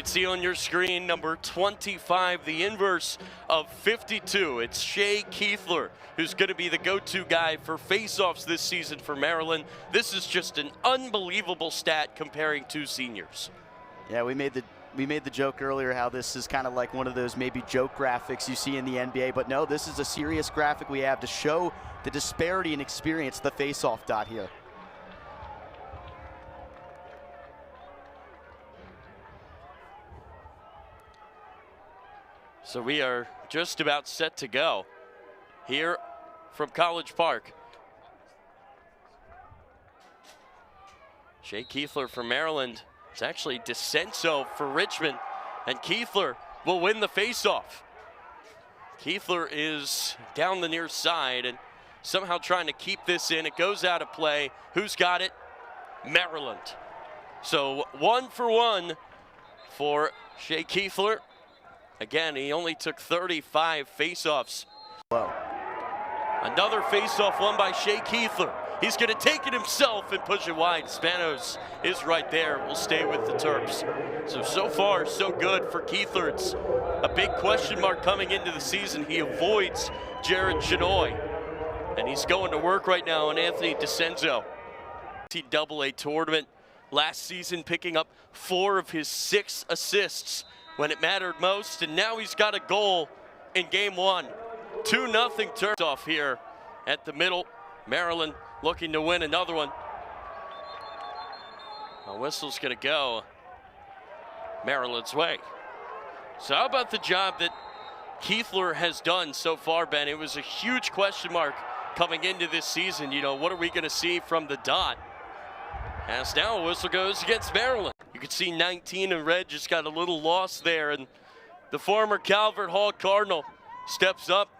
You can see on your screen number 25, the inverse of 52. It's Shea Keethler, who's going to be the go-to guy for faceoffs this season for Maryland. This is just an unbelievable stat comparing two seniors. Yeah, we made the joke earlier how this is kind of like one of those maybe joke graphics you see in the NBA, but no, this is a serious graphic we have to show the disparity in experience, the face-off dot here. So we are just about set to go here from College Park. Shea Keethler for Maryland. It's actually Dicenso for Richmond, and Keethler will win the faceoff. Keethler is down the near side and somehow trying to keep this in. It goes out of play. Who's got it? Maryland. So 1 for 1 for Shea Keethler. Again, he only took 35 faceoffs. Whoa. Another faceoff won by Shea Keethler. He's going to take it himself and push it wide. Spanos is right there. Will stay with the Terps. So far, so good for Keethler. It's a big question mark coming into the season. He avoids Jared Chenoy. And he's going to work right now on Anthony Dicenso. NCAA tournament last season, picking up 4 of his 6 assists when it mattered most, and now he's got a goal in game 1. 2-0 Terps off here at the middle. Maryland looking to win another one. A whistle's gonna go Maryland's way. So how about the job that Keethler has done so far, Ben? It was a huge question mark coming into this season. You know, what are we gonna see from the dot? As now a whistle goes against Maryland. You can see 19 in red just got a little lost there, and the former Calvert Hall Cardinal steps up,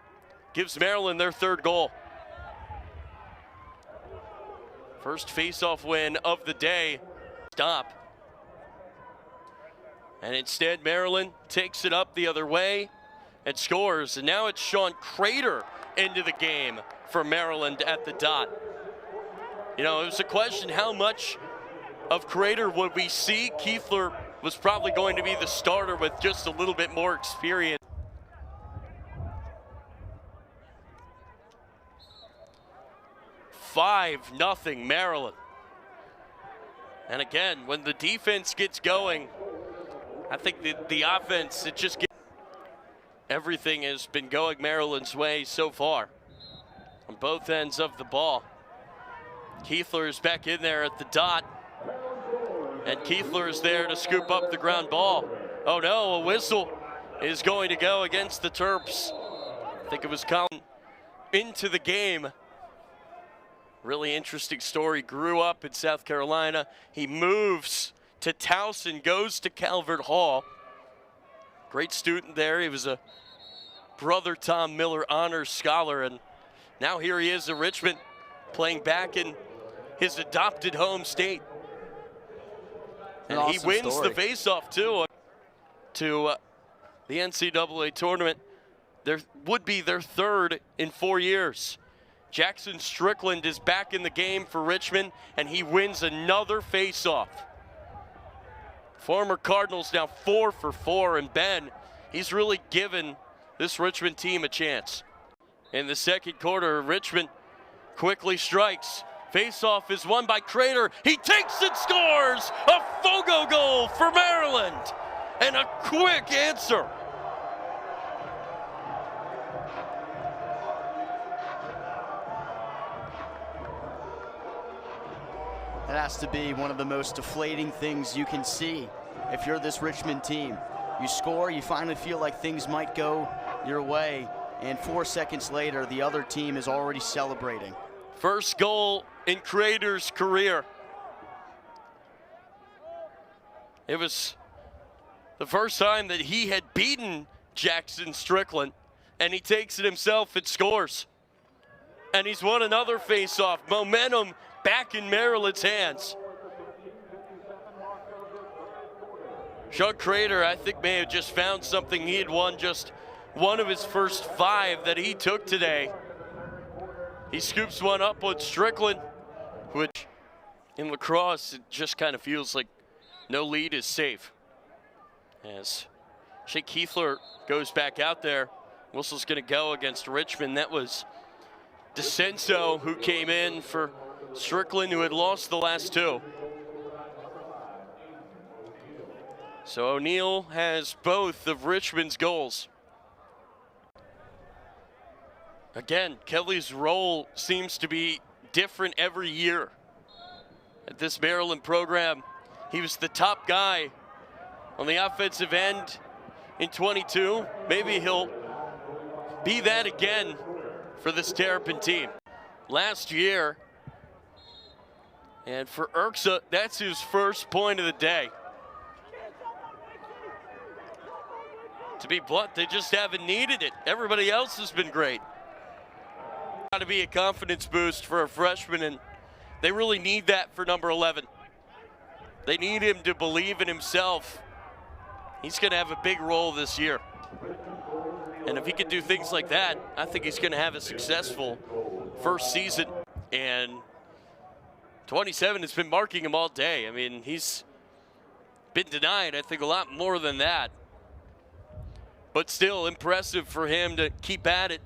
gives Maryland their 3rd goal. First faceoff win of the day. Stop. And instead Maryland takes it up the other way and scores. And now it's Sean Creter into the game for Maryland at the dot. You know, it was a question, how much of Creter would we see? Keethler was probably going to be the starter with just a little bit more experience. $5-0 Maryland. And again, when the defense gets going, I think the offense, it just gets, everything has been going Maryland's way so far on both ends of the ball. Keethler is back in there at the dot, and Keethler is there to scoop up the ground ball. Oh no, a whistle is going to go against the Terps. I think it was Colin into the game. Really interesting story. Grew up in South Carolina. He moves to Towson, goes to Calvert Hall. Great student there. He was a Brother Tom Miller Honors Scholar, and now here he is at Richmond, playing back in his adopted home state. And awesome, he wins the faceoff too to the NCAA tournament. There would be their 3rd in 4 years. Jackson Strickland is back in the game for Richmond, and he wins another faceoff. Former Cardinals now 4 for 4, and Ben, he's really given this Richmond team a chance. In the second quarter, Richmond quickly strikes. Faceoff is won by Creter. He takes and scores a Fogo goal for Maryland, and a quick answer. It has to be one of the most deflating things you can see if you're this Richmond team. You score, you finally feel like things might go your way, and 4 seconds later, the other team is already celebrating. First goal in Creter's career. It was the first time that he had beaten Jackson Strickland, and he takes it himself and scores. And he's won another faceoff. Momentum back in Maryland's hands. Sean Creter, I think, may have just found something. He had won just one of his first 5 that he took today. He scoops one up on Strickland, which in lacrosse, it just kind of feels like no lead is safe. As Shea Keethler goes back out there, whistle's going to go against Richmond. That was Dicenso who came in for Strickland, who had lost the last two. So O'Neill has both of Richmond's goals. Again, Kelly's role seems to be different every year at this Maryland program. He was the top guy on the offensive end in 22. Maybe he'll be that again for this Terrapin team. Last year, and for Urksa, that's his first point of the day. To be blunt, they just haven't needed it. Everybody else has been great. Got to be a confidence boost for a freshman, and they really need that for number 11. They need him to believe in himself. He's going to have a big role this year. And if he can do things like that, I think he's going to have a successful first season. And 27 has been marking him all day. I mean, he's been denied, I think, a lot more than that. But still impressive for him to keep at it.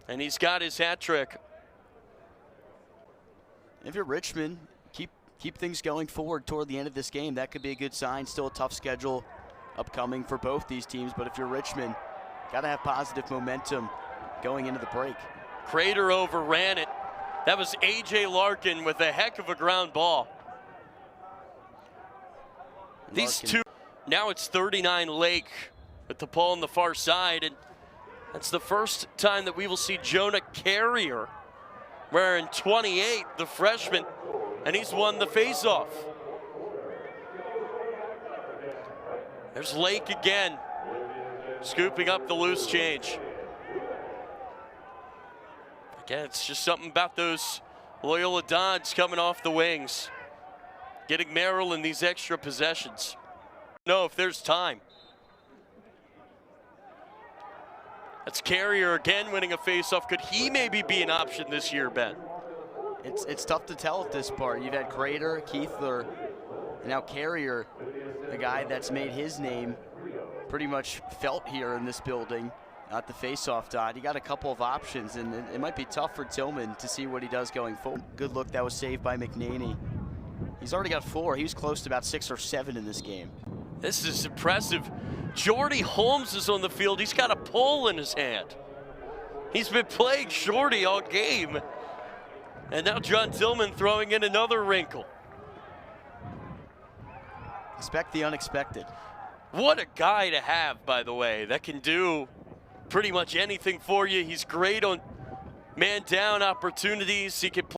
And he's got his hat trick. If you're Richmond, keep things going forward toward the end of this game. That could be a good sign. Still a tough schedule upcoming for both these teams. But if you're Richmond, got to have positive momentum going into the break. Creter overran it. That was A.J. Larkin with a heck of a ground ball. These two, now it's 39 Lake with the ball on the far side. And that's the first time that we will see Jonah Carrier wearing 28, the freshman, and he's won the faceoff. There's Lake again, scooping up the loose change. Again, it's just something about those Loyola Dons coming off the wings, getting Maryland these extra possessions. No, if there's time. That's Carrier again winning a faceoff. Could he maybe be an option this year, Ben? It's tough to tell at this part. You've had Creter, Keethler, and now Carrier, the guy that's made his name pretty much felt here in this building at the faceoff dot. You got a couple of options, and it might be tough for Tillman to see what he does going forward. Good look, that was saved by McNaney. He's already got 4. He was close to about 6 or 7 in this game. This is impressive. Jordy Holmes is on the field. He's got a pole in his hand. He's been playing Shorty all game. And now John Tillman throwing in another wrinkle. Expect the unexpected. What a guy to have, by the way, that can do pretty much anything for you. He's great on man down opportunities. He can play